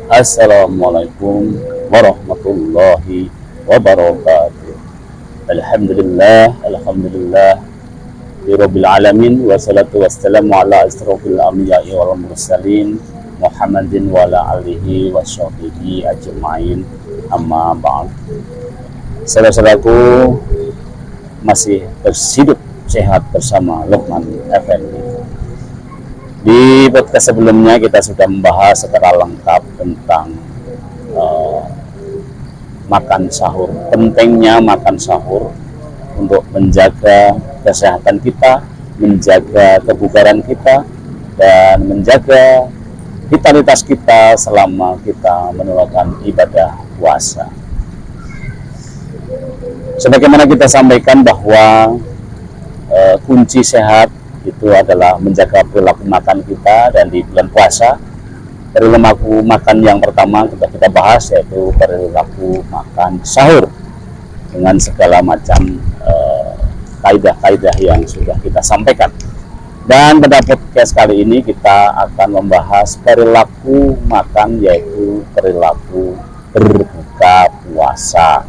Assalamualaikum warahmatullahi wabarakatuh. Alhamdulillah, alhamdulillah, Rabbil alamin, wassalatu wassalamu ala asrofil anbiya'i wal mursalin Muhammadin wa ala alihi wa sahbihi ajma'in, amma ba'd. Saudara-saudaraku, masih berhidup sehat bersama Luqman Effendi. Di podcast sebelumnya kita sudah membahas secara lengkap tentang makan sahur, pentingnya makan sahur untuk menjaga kesehatan kita, menjaga kebugaran kita, dan menjaga vitalitas kita selama kita menunaikan ibadah puasa. Sebagaimana kita sampaikan bahwa kunci sehat itu adalah menjaga perilaku makan kita, dan di bulan puasa perilaku makan yang pertama kita bahas yaitu perilaku makan sahur dengan segala macam kaidah-kaidah yang sudah kita sampaikan. Dan pada podcast kali ini kita akan membahas perilaku makan, yaitu perilaku berbuka puasa.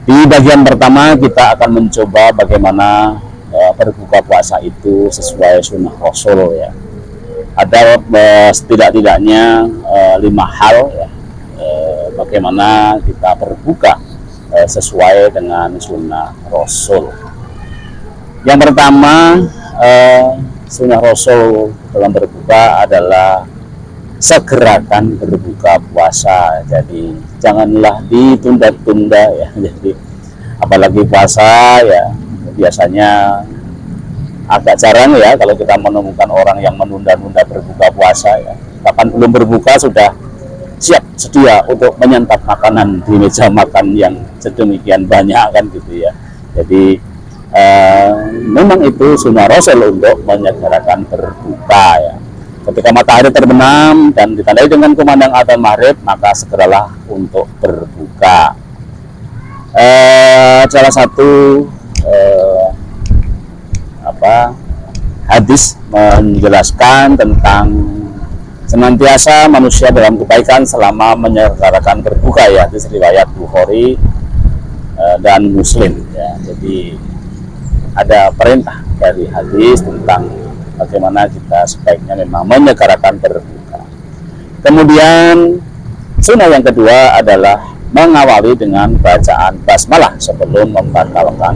Di bagian pertama kita akan mencoba bagaimana berbuka puasa itu sesuai sunnah Rasul ya. Ada setidak-tidaknya 5 hal ya, bagaimana kita berbuka sesuai dengan sunnah Rasul. Yang pertama, sunnah Rasul dalam berbuka adalah segerakan berbuka puasa. Jadi janganlah ditunda-tunda ya. Jadi apalagi puasa ya, biasanya agak jarang ya kalau kita menemukan orang yang menunda-nunda berbuka puasa ya. Bahkan belum berbuka sudah siap sedia untuk menyantap makanan di meja makan yang sedemikian banyak kan gitu ya. Jadi memang itu sunnah Rasul untuk menyegerakan berbuka ya. Ketika matahari terbenam dan ditandai dengan kumandang adzan maghrib, maka segeralah untuk berbuka. Salah satu hadis menjelaskan tentang senantiasa manusia dalam kebaikan selama menyelenggarakan berbuka ya. Hadis riwayat Bukhari dan Muslim ya. Jadi ada perintah dari hadis tentang bagaimana kita sebaiknya memang menyegerakan berbuka. Kemudian sunnah yang kedua adalah mengawali dengan bacaan basmalah sebelum membatalkan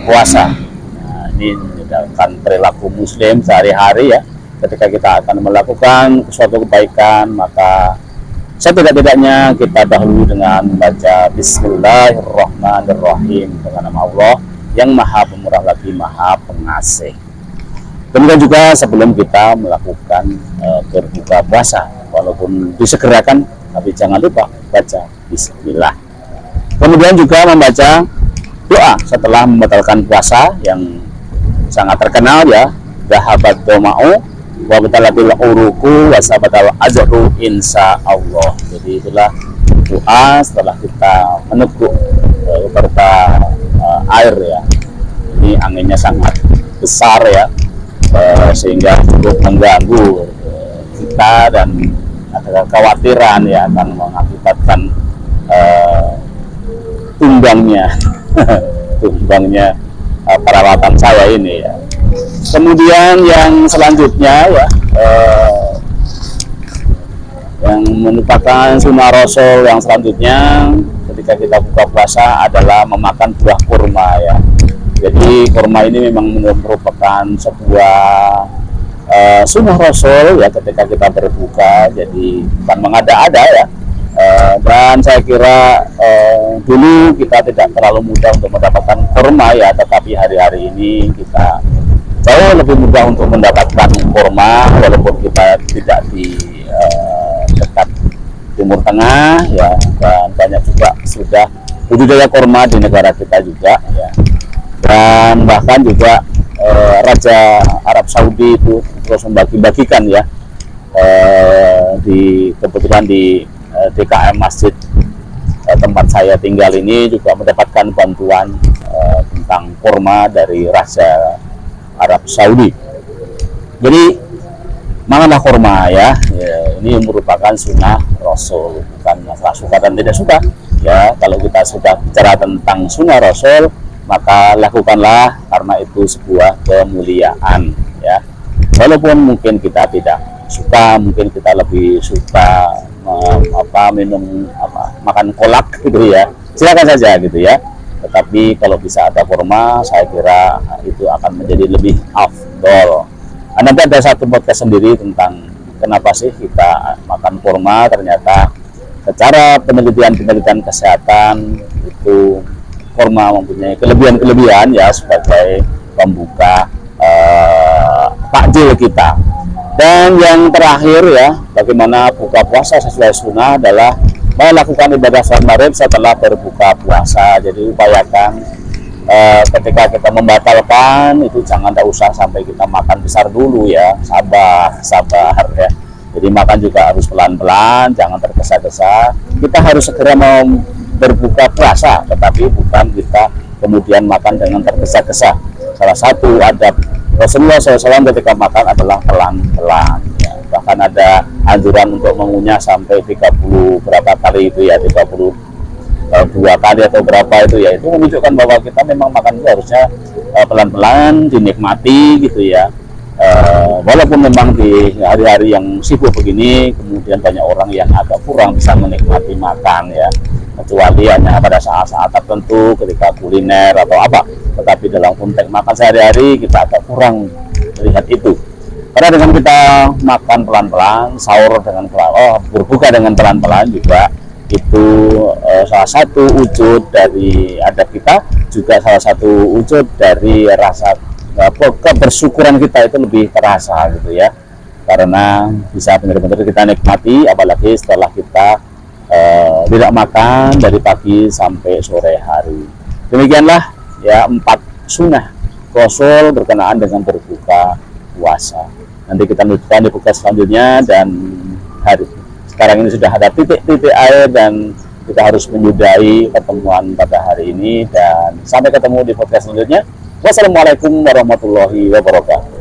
puasa. Nah, ini menjadikan perilaku muslim sehari-hari ya. Ketika kita akan melakukan suatu kebaikan, maka setidak-tidaknya kita dahulu dengan membaca Bismillahirrahmanirrahim dengan nama Allah yang maha pemurah lagi maha pengasih. Demikian juga sebelum kita melakukan berbuka puasa, walaupun disegerakan, tapi jangan lupa baca Bismillah. Kemudian juga membaca doa setelah membatalkan puasa yang sangat terkenal ya, dhahabat doma'u wa batalatil uruku wa sabatal ajru insya Allah. Jadi itulah doa setelah kita meneguk beberapa air ya. Ini anginnya sangat besar ya, sehingga cukup mengganggu kita dan ada kekhawatiran ya akan mengakibatkan tumbangnya perawatan saya ini ya. Kemudian yang selanjutnya ya, yang merupakan sunnah Rasul yang selanjutnya ketika kita buka puasa adalah memakan buah kurma ya. Jadi kurma ini memang merupakan sebuah sunnah Rasul ya ketika kita berbuka. Jadi bukan mengada-ada ya. Dan saya kira dulu kita tidak terlalu mudah untuk mendapatkan kurma ya, tetapi hari-hari ini kita jauh lebih mudah untuk mendapatkan kurma walaupun kita tidak di dekat Timur Tengah ya, dan banyak juga sudah budidaya kurma di negara kita juga ya. Dan bahkan juga Raja Arab Saudi itu terus membagi-bagikan ya, kebetulan di DKM Masjid tempat saya tinggal ini juga mendapatkan bantuan tentang kurma dari Raja Arab Saudi. Jadi makanlah kurma ya, ini merupakan sunnah Rasul, bukan masalah suka dan tidak suka ya. Kalau kita sudah bicara tentang sunnah Rasul, maka lakukanlah karena itu sebuah kemuliaan ya. Walaupun mungkin kita tidak suka, mungkin kita lebih suka minum makan kolak gitu ya, silakan saja gitu ya. Tetapi kalau bisa ada kurma, saya kira itu akan menjadi lebih afdol. Nanti ada satu podcast sendiri tentang kenapa sih kita makan kurma. Ternyata secara penelitian kesehatan itu kurma mempunyai kelebihan ya sebagai pembuka takjil kita. Dan yang terakhir ya, bagaimana buka puasa sesuai sunnah adalah melakukan ibadah salat maghrib setelah berbuka puasa. Jadi upayakan ketika kita membatalkan itu jangan, tak usah sampai kita makan besar dulu ya, sabar ya. Jadi makan juga harus pelan-pelan, jangan tergesa-gesa. Kita harus segera mau berbuka puasa, tetapi bukan kita kemudian makan dengan tergesa-gesa. Salah satu adab Rasulullah SAW ketika makan adalah pelan-pelan ya. Bahkan ada anjuran untuk mengunyah sampai 30 berapa kali itu ya, 32 kali atau berapa itu ya. Itu menunjukkan bahwa kita memang makan itu harusnya pelan-pelan, dinikmati gitu ya. Walaupun memang di hari-hari yang sibuk begini, kemudian banyak orang yang agak kurang bisa menikmati makan ya, kecuali hanya pada saat-saat tertentu ketika kuliner atau apa. Tetapi dalam konteks makan sehari-hari kita agak kurang melihat itu. Karena dengan kita makan pelan-pelan, sahur dengan berbuka dengan pelan-pelan juga itu salah satu wujud dari adab kita, juga salah satu wujud dari rasa kebersyukuran kita itu lebih terasa gitu ya. Karena bisa benar-benar kita nikmati, apalagi setelah kita tidak makan dari pagi sampai sore hari. Demikianlah ya 4 sunnah Rasul berkenaan dengan berbuka puasa. Nanti kita lanjutkan di podcast selanjutnya, dan sekarang ini sudah ada titik-titik air dan kita harus menyudahi pertemuan pada hari ini, dan sampai ketemu di podcast selanjutnya. Wassalamualaikum warahmatullahi wabarakatuh.